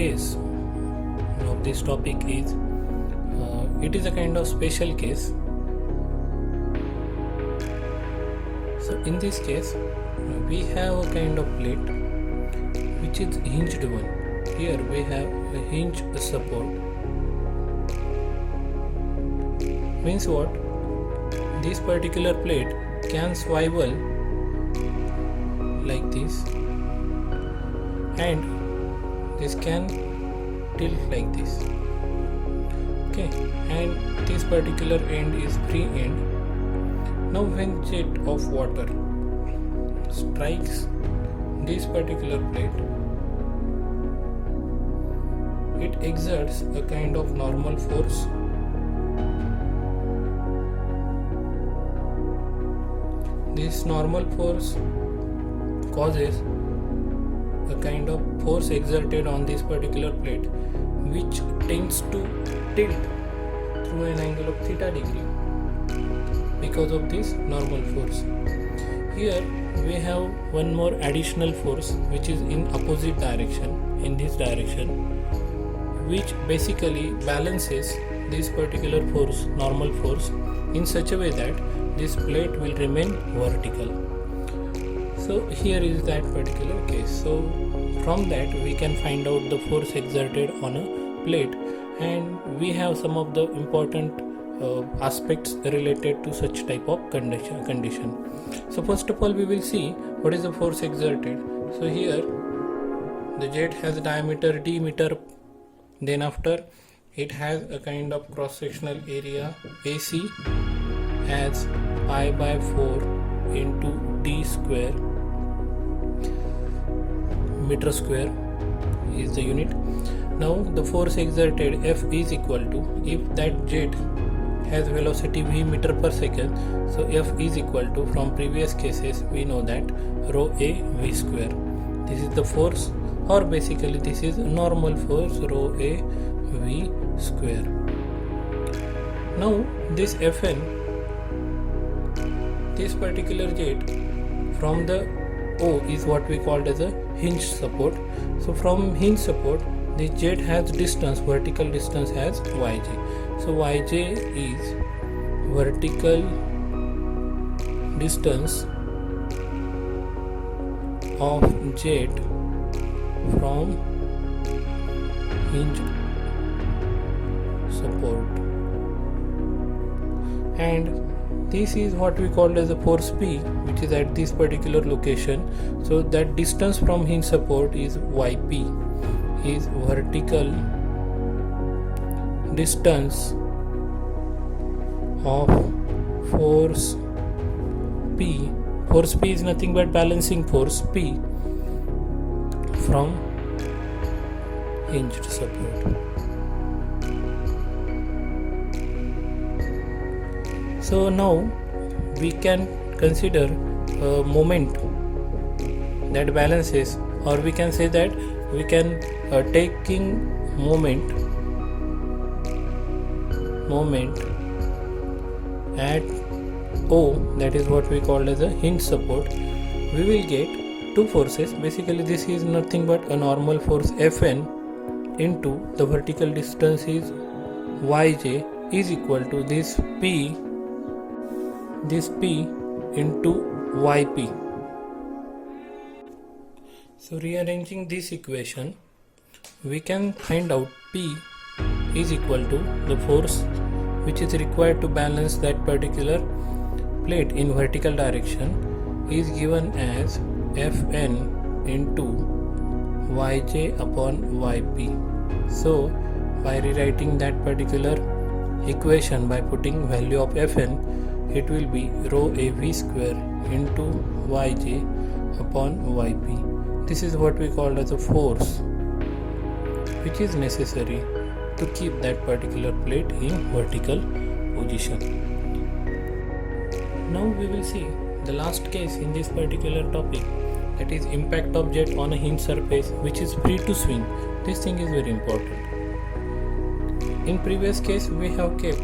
case of this topic is it is a kind of special case. So in this case we have a kind of plate which is hinged one. Here we have a hinge support. Means what? This particular plate can swivel like this, and this can tilt like this. Okay, and this particular end is free end. Now when jet of water strikes this particular plate, it exerts a kind of normal force. This normal force causes a kind of force exerted on this particular plate, which tends to tilt through an angle of theta degree because of this normal force. Here we have one more additional force which is in opposite direction, in this direction, which basically balances this particular force, normal force, in such a way that this plate will remain vertical. So here is that particular case. So from that we can find out the force exerted on a plate, and we have some of the important aspects related to such type of condition. So first of all we will see what is the force exerted. So here the jet has a diameter d meter, then after it has a kind of cross sectional area AC as pi by 4 into d square, meter square is the unit. Now the force exerted F is equal to, if that jet has velocity v meter per second, so F is equal to, from previous cases we know that rho a v square. This is the force, or basically this is normal force, rho a v square. Now this Fn, this particular jet from the O is what we called as a hinge support. So from hinge support this jet has distance, vertical distance as yj. So yj is vertical distance of jet from hinge support, and this is what we call as a force P, which is at this particular location. So that distance from hinge support is yp, is vertical distance of force P. Force P is nothing but balancing force P from hinged support. So now we can consider a moment that balances, or we can say that we can taking moment at O, that is what we call as a hinge support. We will get two forces. Basically this is nothing but a normal force Fn into the vertical distance is yj is equal to this P into yp. So rearranging this equation, we can find out P is equal to the force which is required to balance that particular plate in vertical direction is given as Fn into yj upon yp. So by rewriting that particular equation by putting value of Fn, it will be rho a v square into yj upon yp. This is what we call as a force which is necessary to keep that particular plate in vertical position. Now we will see the last case in this particular topic, that is impact of jet on a hinge surface which is free to swing. This thing is very important. In previous case we have kept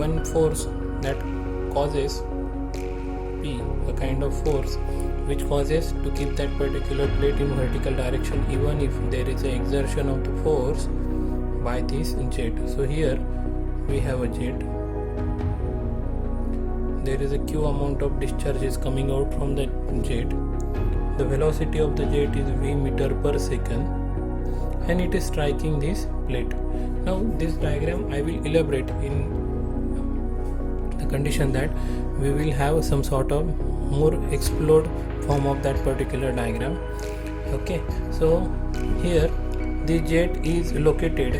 one force that causes P, a kind of force which causes to keep that particular plate in vertical direction even if there is an exertion of the force by this jet. So here we have a jet. There is a Q amount of discharges coming out from the jet. The velocity of the jet is v meter per second and it is striking this plate. Now this diagram I will elaborate in the condition that we will have some sort of more explored form of that particular diagram. Okay, so here the jet is located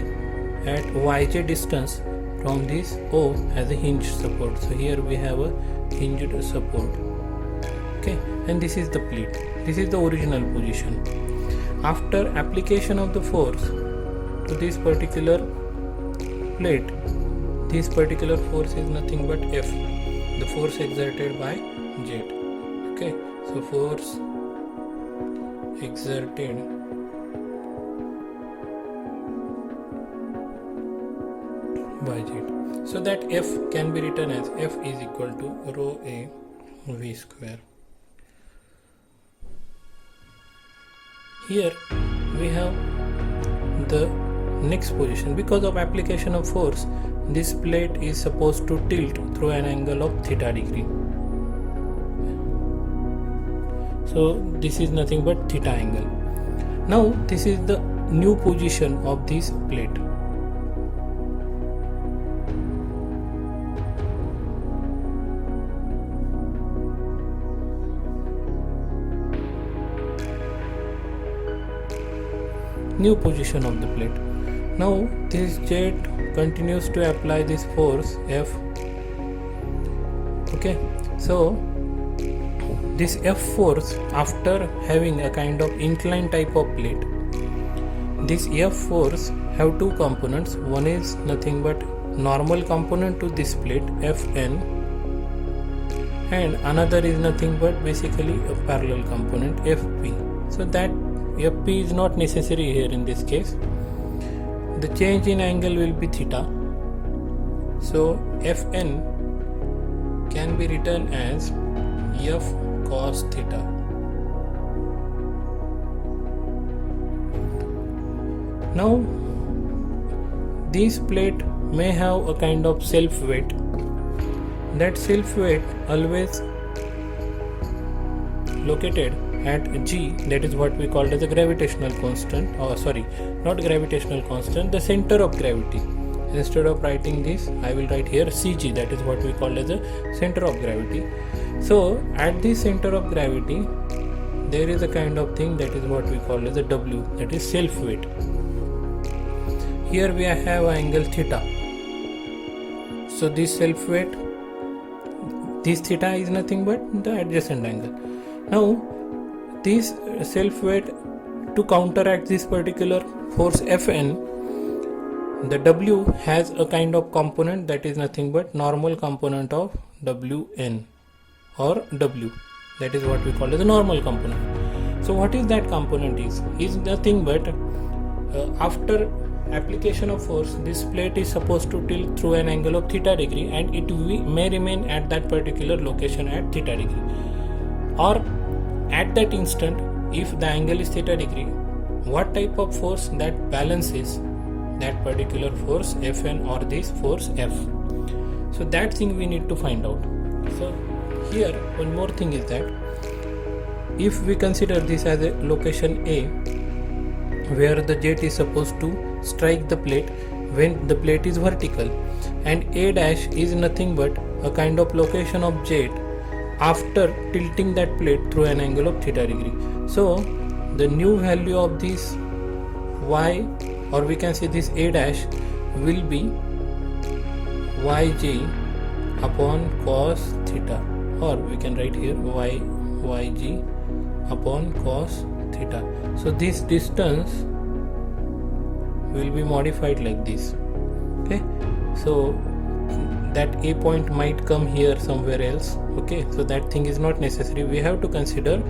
at yj distance from this O as a hinge support. So here we have a hinged support. Okay, and this is the plate. This is the original position. After application of the force to this particular plate, this particular force is nothing but F, the force exerted by jet. Okay, so force exerted by jet. So that F can be written as F is equal to rho A V square. Here we have the next position. Because of application of force, this plate is supposed to tilt through an angle of theta degree. So this is nothing but theta angle. Now this is the new position of this plate. New position of the plate. Now this jet continues to apply this force F. Okay, so this F force, after having a kind of inclined type of plate, this F force have two components. One is nothing but normal component to this plate Fn, and another is nothing but basically a parallel component Fp. So that Fp is not necessary here in this case. The change in angle will be theta. So Fn can be written as F cos theta. Now this plate may have a kind of self weight. That self weight always located at G, that is what we call as the gravitational constant, or sorry, not gravitational constant, the center of gravity. Instead of writing this, I will write here Cg, that is what we call as the center of gravity. So at the center of gravity there is a kind of thing that is what we call as a W, that is self weight. Here we have an angle theta. So this self weight, this theta is nothing but the adjacent angle. Now this self weight, to counteract this particular force Fn, the W has a kind of component that is nothing but normal component of Wn or W, that is what we call as a normal component. So what is that component is nothing but after application of force, this plate is supposed to tilt through an angle of theta degree and it may remain at that particular location at theta degree, or at that instant if the angle is theta degree, what type of force that balances that particular force Fn or this force F. So that thing we need to find out. So here one more thing is that if we consider this as a location A where the jet is supposed to strike the plate when the plate is vertical, and A dash is nothing but a kind of location of jet after tilting that plate through an angle of theta degree. So the new value of this y, or we can say this A dash, will be yj upon cos theta, or we can write here yg upon cos theta. So this distance will be modified like this. Okay, so that A point might come here somewhere else. Okay, so that thing is not necessary. We have to consider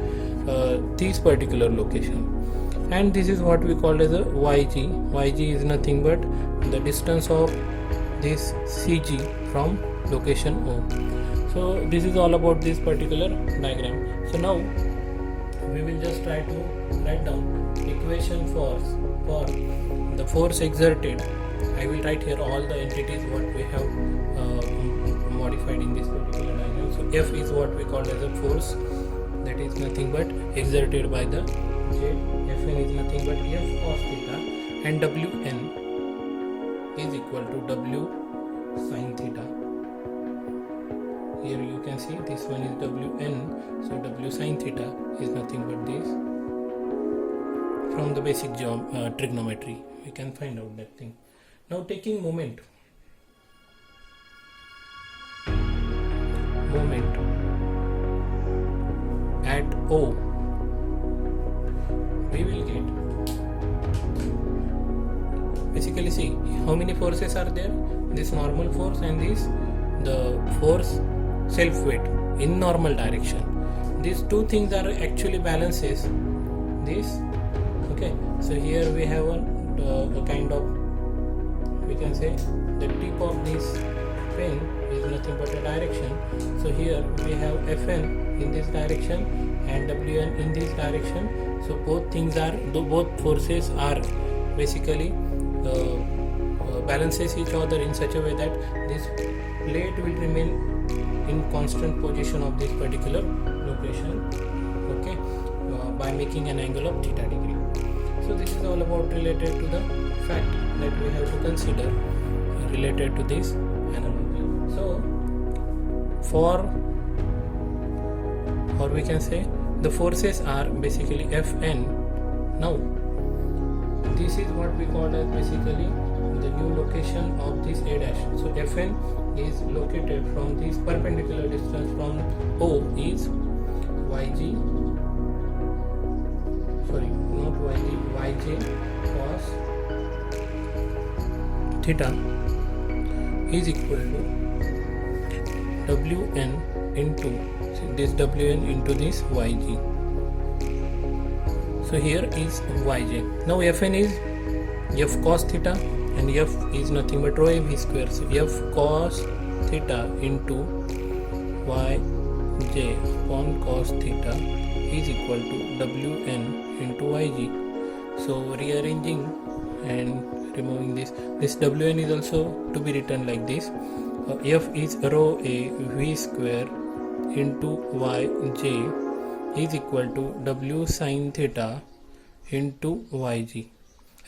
this particular location, and this is what we call as a yg. Yg is nothing but the distance of this Cg from location O. So this is all about this particular diagram. So now we will just try to write down equation for the force exerted. I will write here all the entities what we have modified in this particular diagram. So F is what we call as a force, that is nothing but exerted by the jet. Fn is nothing but F cos theta, and Wn is equal to W sin theta. Here you can see this one is Wn, so W sin theta is nothing but this. From the basic trigonometry we can find out that thing. Now taking moment at O, we will get, basically see how many forces are there. This normal force and this the force self weight in normal direction. These two things are actually balances this. Okay, so here we have a kind of, we can say the tip of this pen is nothing but a direction. So here we have Fn in this direction and Wn in this direction. So both forces are basically balances each other in such a way that this plate will remain in constant position of this particular location, okay, by making an angle of theta degree. So this is all about related to the fact that we have to consider related to this analogy. So or we can say the forces are basically Fn. Now this is what we call as basically the new location of this A dash. So Fn is located from this perpendicular distance from O is yg, sorry not yg, yj cos theta is equal to Wn into this Wn into this yg. So here is yj. Now Fn is F cos theta and F is nothing but rho a v square. So F cos theta into yj upon cos theta is equal to Wn into yg. So rearranging and removing this Wn is also to be written like this. F is rho a v square into yj is equal to W sin theta into yg.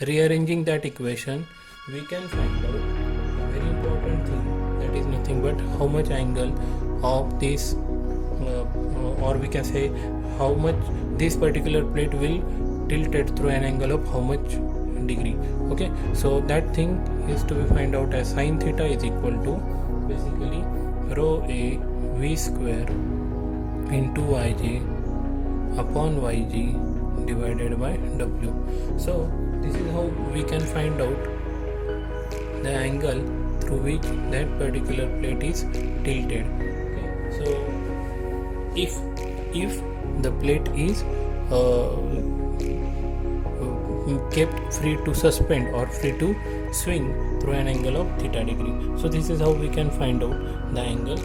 Rearranging that equation, we can find out a very important thing, that is nothing but how much angle of this or we can say how much this particular plate will tilted through an angle of how much degree. Okay, so that thing is to be find out as sin theta is equal to basically rho a v square into yj upon yg divided by W. So this is how we can find out the angle through which that particular plate is tilted. Okay. So if the plate is kept free to suspend or free to swing through an angle of theta degree, so this is how we can find out the angle